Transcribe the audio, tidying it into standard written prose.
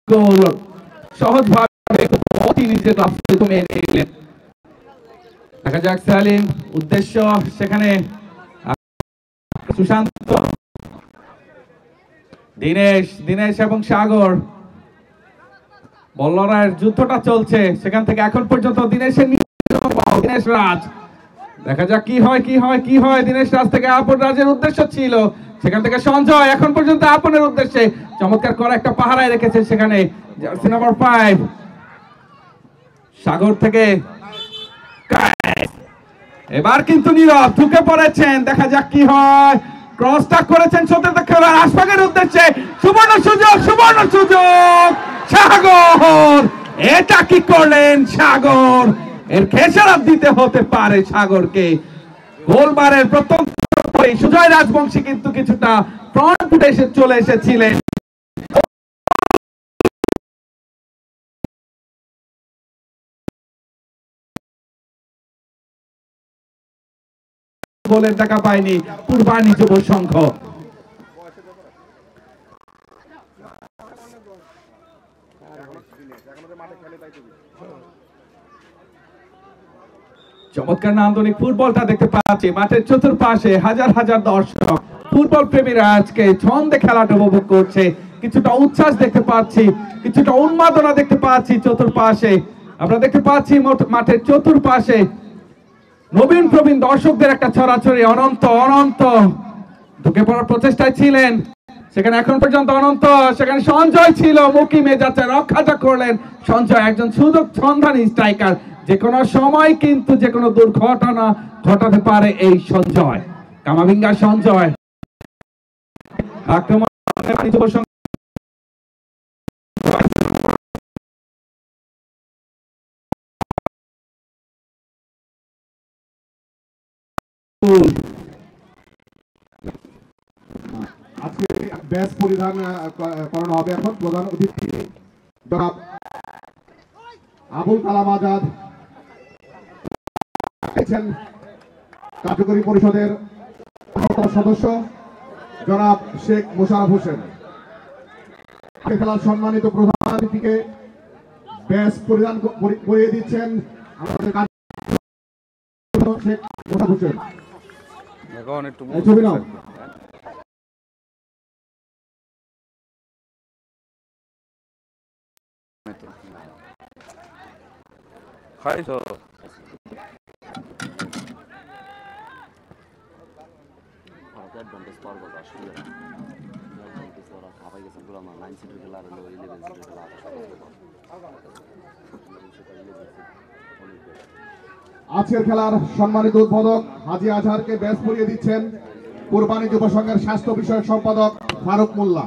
গোল সহজভাবে নিজের রাস্তায় তুমি এনে নিলেন। দেখা যাক সালিম উদ্দেশ্য সেখানে সুশান্ত, দীনেশ এবং সাগর বল্লরার যুদ্ধটা চলছে সেখান থেকে এখন পর্যন্ত দীনেশ রাজ। দেখা যাক কি হয়। দীনেশ রাজ থেকে আপন রাজের উদ্দেশ্য ছিল, সেখান থেকে সঞ্জয় এখন পর্যন্ত আপনের উদ্দেশ্যে চমৎকার করে একটা পাহারায় রেখেছে সেখানে জার্সি নাম্বার 5 সাগর থেকে। এবার কিন্তু নীরব ঢুকে পড়েছেন, দেখা যাক কি হয়। ক্রসটা করেছেন সত্যেন্দ্র খেলোয়াড় আশফাকের উদ্দেশ্যে, সুবর্ণ সুযোগ সাগর। এটা কি করলেন সাগর, এর খেসারত দিতে হতে পারে সাগরকে। গোলবারের প্রথম সুজয় রাজবংশী কিন্তু কিছুটা ফ্রন্ট ফুটে চলে এসেছিলেন। গোলের টাকা পায়নি পূর্বাণী যুব সংঘ। চমৎকার নান্দনিক ফুটবলটা দেখতে পাচ্ছি মাঠের চতুর্পাশে হাজার হাজার দর্শক, ফুটবল প্রেমীরা আজকে ছন্দে খেলাটা উপভোগ করছে। কিছুটা উচ্ছ্বাস দেখতে পাচ্ছি, কিছুটা উন্মাদনা দেখতে পাচ্ছি চতুর্পাশে। আমরা দেখতে পাচ্ছি মাঠের চতুর্পাশে নবীন প্রবীণ দর্শকদের একটা ছড়াছড়ি। অনন্ত ঢুকে পড়ার প্রচেষ্টায় ছিলেন সেখানে, এখন পর্যন্ত অনন্ত সেখানে সঞ্জয় ছিল মুখী মেজাজে, রক্ষাটা করলেন সঞ্জয়, একজন সুযোগ সন্ধানী স্ট্রাইকার। যে কোনো সময় কিন্তু যে কোনো দুর্ঘটনা ঘটাতে পারে এই সঞ্জয়, কামাবিঙ্গা সঞ্জয়। আক্রমণ আজকে ব্যাস পরিধান করানো হবে। এখন প্রধান অতিথি জনাব আবুল কালাম আজাদ, কার্যকরী পরিষদের সদস্য জনাব শেখ মোশাররফ হোসেন। খেলার সম্মানিত প্রধান অতিথিকে ব্যাস পরিধান করিয়ে দিচ্ছেন আমাদের শেখ মোশাররফ হোসেন। ছবি নাও। আজকের খেলার সম্মানিত উদ্বোধক হাজী আজহারকে ব্যাস পরিয়ে দিচ্ছেন কোরবানি যুব সংঘের স্বাস্থ্য বিষয়ক সম্পাদক ফারুক মোল্লা।